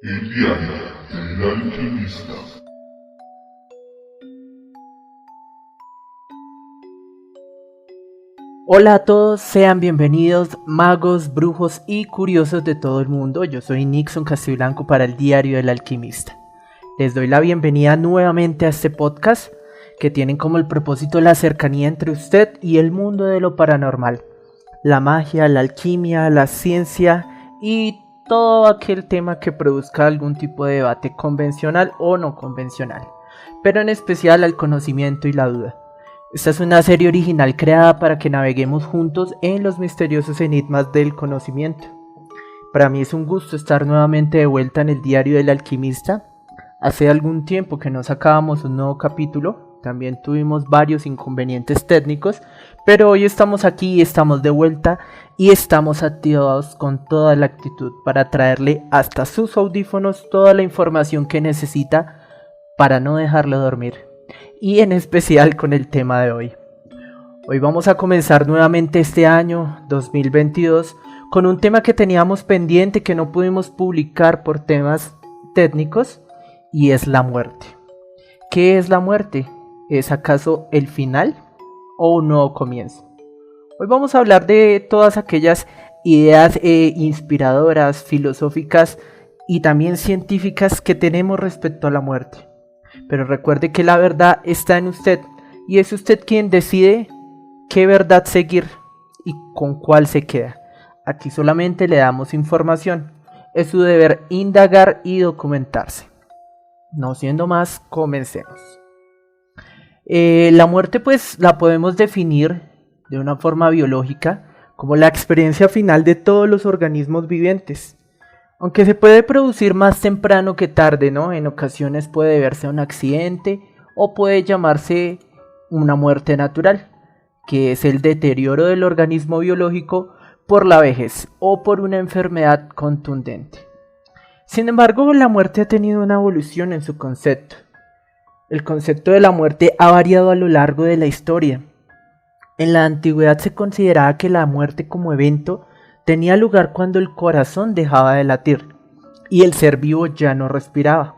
El diario del alquimista. Hola a todos, sean bienvenidos magos, brujos y curiosos de todo el mundo. Yo soy Nixon Castiblanco para el diario del alquimista. Les doy la bienvenida nuevamente a este podcast que tienen como el propósito la cercanía entre usted y el mundo de lo paranormal. La magia, la alquimia, la ciencia y todo aquel tema que produzca algún tipo de debate convencional o no convencional, pero en especial al conocimiento y la duda. Esta es una serie original creada para que naveguemos juntos en los misteriosos enigmas del conocimiento. Para mí es un gusto estar nuevamente de vuelta en el diario del alquimista. Hace algún tiempo que no sacábamos un nuevo capítulo, también tuvimos varios inconvenientes técnicos, pero hoy estamos aquí, estamos de vuelta y estamos activados con toda la actitud para traerle hasta sus audífonos toda la información que necesita para no dejarlo dormir. Y en especial con el tema de hoy. Hoy vamos a comenzar nuevamente este año 2022 con un tema que teníamos pendiente que no pudimos publicar por temas técnicos, y es la muerte. ¿Qué es la muerte? ¿Es acaso el final o un nuevo comienzo? Hoy vamos a hablar de todas aquellas ideas inspiradoras, filosóficas y también científicas que tenemos respecto a la muerte. Pero recuerde que la verdad está en usted y es usted quien decide qué verdad seguir y con cuál se queda. Aquí solamente le damos información. Es su deber indagar y documentarse. No siendo más, comencemos. La muerte pues la podemos definir de una forma biológica como la experiencia final de todos los organismos vivientes. Aunque se puede producir más temprano que tarde, ¿no? En ocasiones puede verse un accidente o puede llamarse una muerte natural, que es el deterioro del organismo biológico por la vejez o por una enfermedad contundente. Sin embargo, la muerte ha tenido una evolución en su concepto. El concepto de la muerte ha variado a lo largo de la historia. En la antigüedad se consideraba que la muerte como evento tenía lugar cuando el corazón dejaba de latir y el ser vivo ya no respiraba.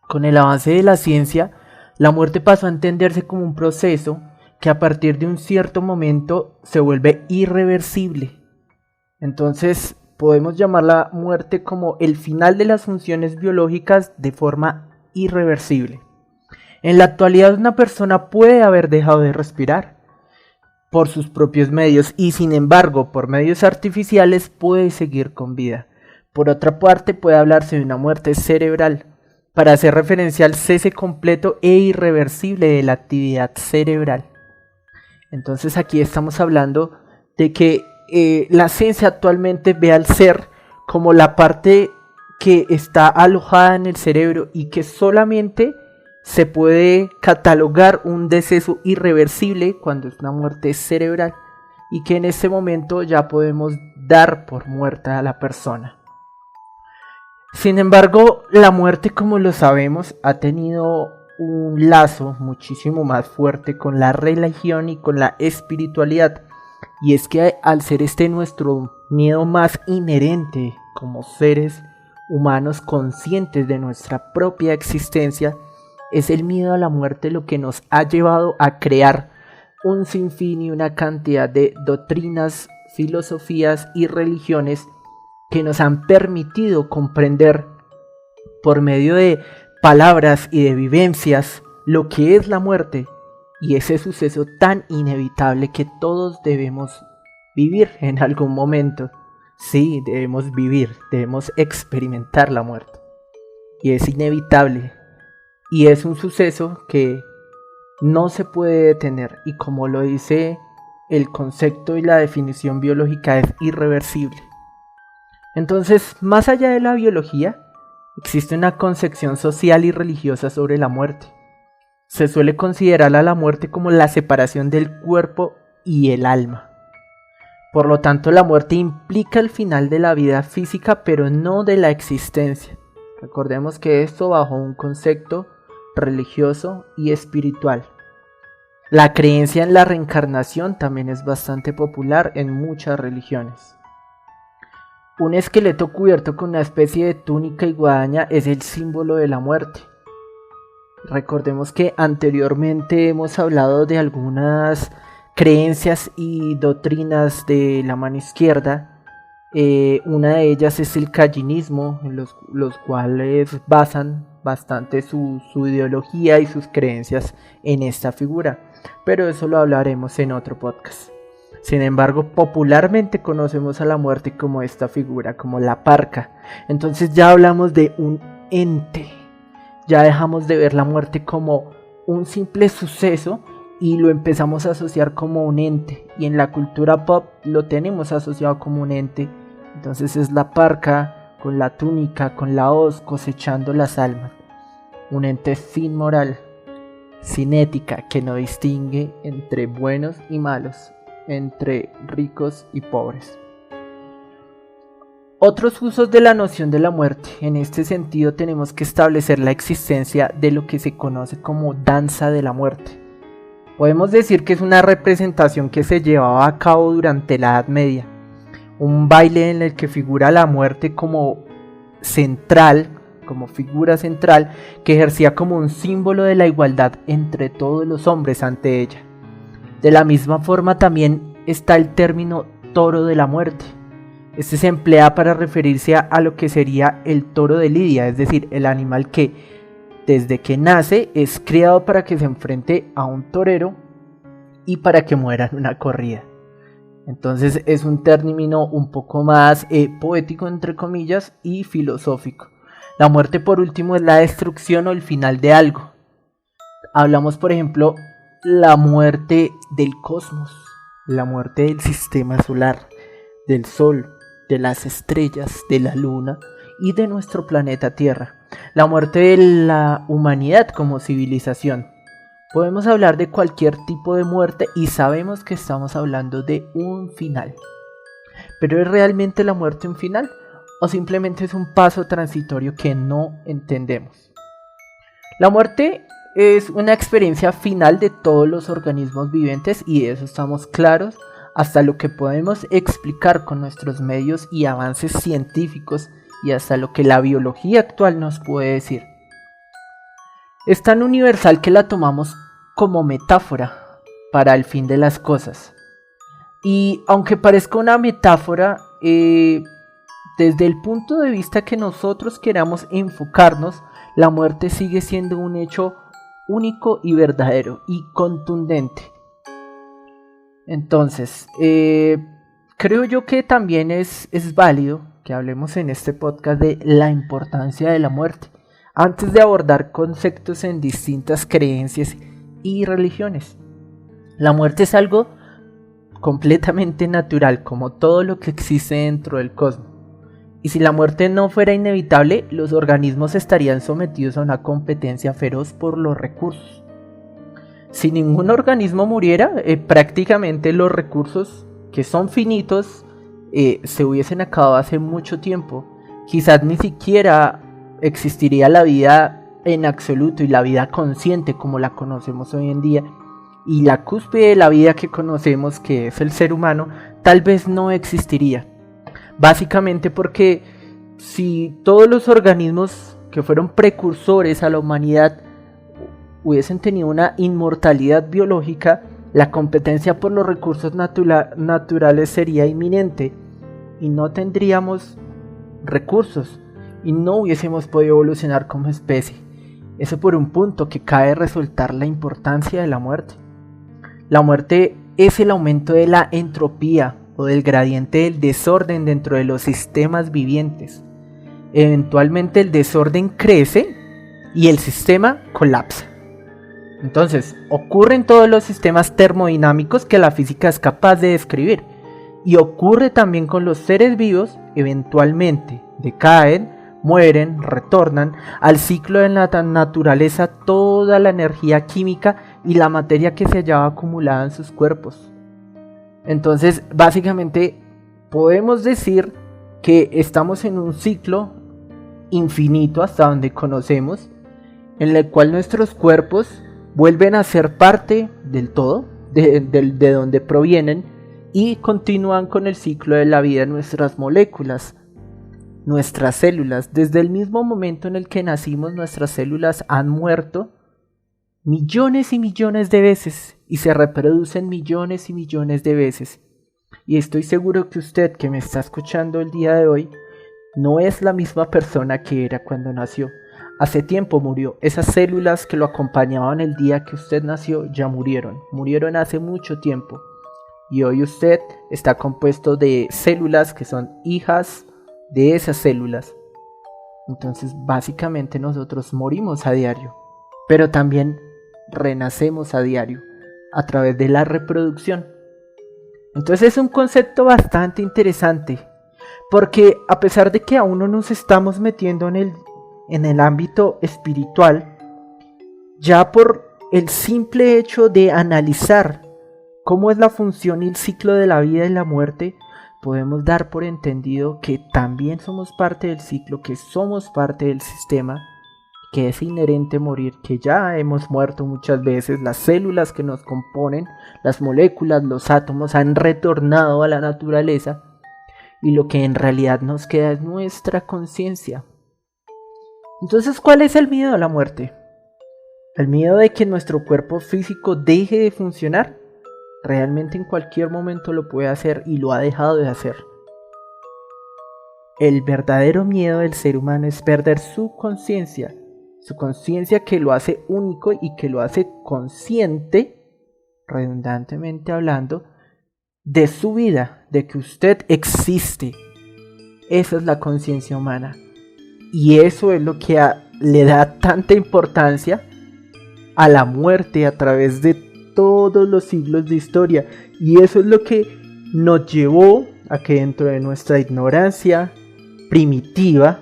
Con el avance de la ciencia, la muerte pasó a entenderse como un proceso que a partir de un cierto momento se vuelve irreversible. Entonces, podemos llamar la muerte como el final de las funciones biológicas de forma irreversible. En la actualidad, una persona puede haber dejado de respirar por sus propios medios y sin embargo por medios artificiales puede seguir con vida. Por otra parte puede hablarse de una muerte cerebral para hacer referencia al cese completo e irreversible de la actividad cerebral. Entonces aquí estamos hablando de que la ciencia actualmente ve al ser como la parte que está alojada en el cerebro y que solamente se puede catalogar un deceso irreversible cuando es una muerte cerebral y que en este momento ya podemos dar por muerta a la persona. Sin embargo, la muerte, como lo sabemos, ha tenido un lazo muchísimo más fuerte con la religión y con la espiritualidad. Y es que al ser este nuestro miedo más inherente como seres humanos conscientes de nuestra propia existencia, es el miedo a la muerte lo que nos ha llevado a crear un sinfín y una cantidad de doctrinas, filosofías y religiones que nos han permitido comprender por medio de palabras y de vivencias lo que es la muerte y ese suceso tan inevitable que todos debemos vivir en algún momento. Sí, debemos vivir, debemos experimentar la muerte y es inevitable. Y es un suceso que no se puede detener y como lo dice el concepto y la definición biológica es irreversible. Entonces, más allá de la biología, existe una concepción social y religiosa sobre la muerte. Se suele considerar a la muerte como la separación del cuerpo y el alma. Por lo tanto, la muerte implica el final de la vida física, pero no de la existencia. Recordemos que esto bajo un concepto religioso y espiritual. La creencia en la reencarnación también es bastante popular en muchas religiones. Un esqueleto cubierto con una especie de túnica y guadaña es el símbolo de la muerte. Recordemos que anteriormente hemos hablado de algunas creencias y doctrinas de la mano izquierda. Una de ellas es el calvinismo, en los cuales basan bastante su ideología y sus creencias en esta figura, pero eso lo hablaremos en otro podcast. Sin embargo, popularmente conocemos a la muerte como esta figura, como la parca. Entonces ya hablamos de un ente, ya dejamos de ver la muerte como un simple suceso y lo empezamos a asociar como un ente, y en la cultura pop lo tenemos asociado como un ente. Entonces es la parca con la túnica, con la hoz, cosechando las almas. Un ente sin moral, sin ética, que no distingue entre buenos y malos, entre ricos y pobres. Otros usos de la noción de la muerte. En este sentido tenemos que establecer la existencia de lo que se conoce como danza de la muerte. Podemos decir que es una representación que se llevaba a cabo durante la Edad Media, un baile en el que figura la muerte como central, como figura central, que ejercía como un símbolo de la igualdad entre todos los hombres ante ella. De la misma forma también está el término toro de la muerte. Este se emplea para referirse a lo que sería el toro de Lidia, es decir, el animal que desde que nace es criado para que se enfrente a un torero y para que muera en una corrida. Entonces es un término un poco más poético, entre comillas, y filosófico. La muerte, por último, es la destrucción o el final de algo. Hablamos, por ejemplo, la muerte del cosmos, la muerte del sistema solar, del sol, de las estrellas, de la luna y de nuestro planeta Tierra. La muerte de la humanidad como civilización. Podemos hablar de cualquier tipo de muerte y sabemos que estamos hablando de un final. ¿Pero es realmente la muerte un final? ¿O simplemente es un paso transitorio que no entendemos? La muerte es una experiencia final de todos los organismos vivientes, y de eso estamos claros hasta lo que podemos explicar con nuestros medios y avances científicos, y hasta lo que la biología actual nos puede decir. Es tan universal que la tomamos como metáfora para el fin de las cosas. Y aunque parezca una metáfora, desde el punto de vista que nosotros queramos enfocarnos, la muerte sigue siendo un hecho único y verdadero y contundente. Entonces, creo yo que también es válido que hablemos en este podcast de la importancia de la muerte, antes de abordar conceptos en distintas creencias y religiones. La muerte es algo completamente natural, como todo lo que existe dentro del cosmos. Y si la muerte no fuera inevitable, los organismos estarían sometidos a una competencia feroz por los recursos. Si ningún organismo muriera, prácticamente los recursos, que son finitos, se hubiesen acabado hace mucho tiempo. Quizás ni siquiera existiría la vida en absoluto y la vida consciente como la conocemos hoy en día. Y la cúspide de la vida que conocemos, que es el ser humano, tal vez no existiría. Básicamente porque si todos los organismos que fueron precursores a la humanidad hubiesen tenido una inmortalidad biológica, la competencia por los recursos naturales sería inminente y no tendríamos recursos y no hubiésemos podido evolucionar como especie. Eso por un punto que cabe resaltar la importancia de la muerte. La muerte es el aumento de la entropía o del gradiente del desorden dentro de los sistemas vivientes. Eventualmente el desorden crece y el sistema colapsa. Entonces, ocurre en todos los sistemas termodinámicos que la física es capaz de describir. Y ocurre también con los seres vivos, eventualmente decaen, mueren, retornan al ciclo de la naturaleza toda la energía química y la materia que se hallaba acumulada en sus cuerpos. Entonces, básicamente, podemos decir que estamos en un ciclo infinito hasta donde conocemos, en el cual nuestros cuerpos vuelven a ser parte del todo, de donde provienen, y continúan con el ciclo de la vida en nuestras moléculas, nuestras células. Desde el mismo momento en el que nacimos, nuestras células han muerto millones y millones de veces y se reproducen millones y millones de veces. Y estoy seguro que usted que me está escuchando el día de hoy no es la misma persona que era cuando nació. Hace tiempo murió. Esas células que lo acompañaban el día que usted nació ya murieron. Murieron hace mucho tiempo. Y hoy usted está compuesto de células que son hijas de esas células. Entonces básicamente nosotros morimos a diario. Pero también renacemos a diario a través de la reproducción. Entonces es un concepto bastante interesante. Porque a pesar de que aún no nos estamos metiendo en el ámbito espiritual, ya por el simple hecho de analizar cómo es la función y el ciclo de la vida y la muerte, podemos dar por entendido que también somos parte del ciclo, que somos parte del sistema, que es inherente morir, que ya hemos muerto muchas veces, las células que nos componen, las moléculas, los átomos han retornado a la naturaleza y lo que en realidad nos queda es nuestra conciencia. Entonces, ¿cuál es el miedo a la muerte? ¿El miedo de que nuestro cuerpo físico deje de funcionar? Realmente en cualquier momento lo puede hacer y lo ha dejado de hacer. El verdadero miedo del ser humano es perder su conciencia que lo hace único y que lo hace consciente, redundantemente hablando, de su vida, de que usted existe. Esa es la conciencia humana. Y eso es lo que le da tanta importancia a la muerte a través de todos los siglos de historia. Y eso es lo que nos llevó a que dentro de nuestra ignorancia primitiva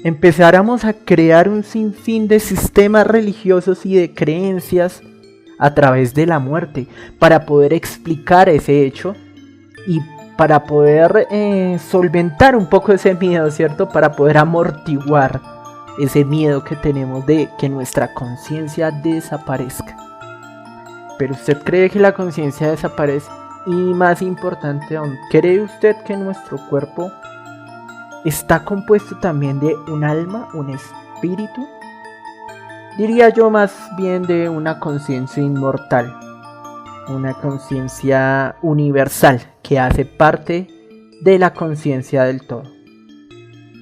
empezáramos a crear un sinfín de sistemas religiosos y de creencias a través de la muerte para poder explicar ese hecho y para poder solventar un poco ese miedo, ¿cierto? Para poder amortiguar ese miedo que tenemos de que nuestra conciencia desaparezca. Pero usted cree que la conciencia desaparece y, más importante aún, ¿cree usted que nuestro cuerpo está compuesto también de un alma, un espíritu? Diría yo más bien de una conciencia inmortal, una conciencia universal que hace parte de la conciencia del todo,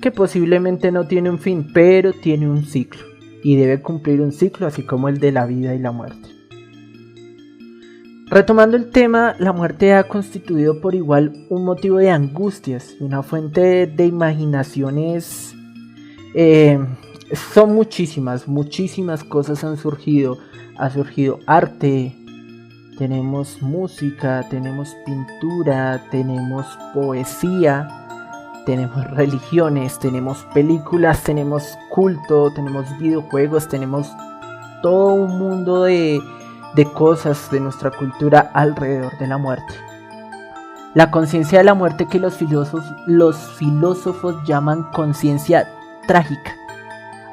que posiblemente no tiene un fin, pero tiene un ciclo y debe cumplir un ciclo así como el de la vida y la muerte. Retomando el tema, la muerte ha constituido por igual un motivo de angustias y una fuente de imaginaciones. Son muchísimas cosas han surgido. Ha surgido arte, tenemos música, tenemos pintura, tenemos poesía, tenemos religiones, tenemos películas, tenemos culto, tenemos videojuegos, tenemos todo un mundo de cosas de nuestra cultura alrededor de la muerte. La conciencia de la muerte que los filósofos llaman conciencia trágica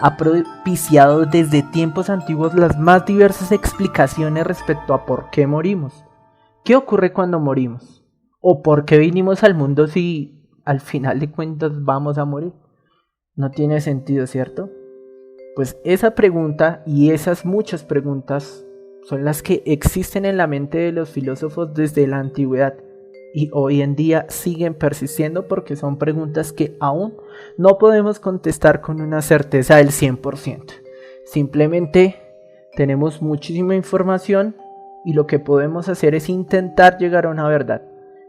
ha propiciado desde tiempos antiguos las más diversas explicaciones respecto a por qué morimos, qué ocurre cuando morimos, o por qué vinimos al mundo si al final de cuentas vamos a morir. No tiene sentido, ¿cierto? Pues esa pregunta y esas muchas preguntas son las que existen en la mente de los filósofos desde la antigüedad y hoy en día siguen persistiendo porque son preguntas que aún no podemos contestar con una certeza del 100%. Simplemente tenemos muchísima información y lo que podemos hacer es intentar llegar a una verdad.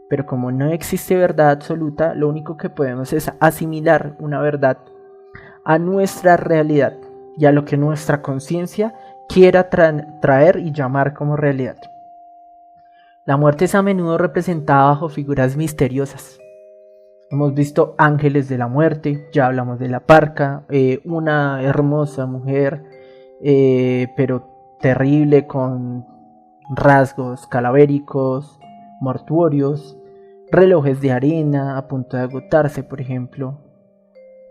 Pero como no existe verdad absoluta, lo único que podemos es asimilar una verdad a nuestra realidad y a lo que nuestra conciencia quiera traer y llamar como realidad. La muerte es a menudo representada bajo figuras misteriosas. Hemos visto ángeles de la muerte, ya hablamos de la parca, una hermosa mujer, pero terrible, con rasgos calavéricos, mortuorios, relojes de arena a punto de agotarse, por ejemplo.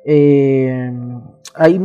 Hay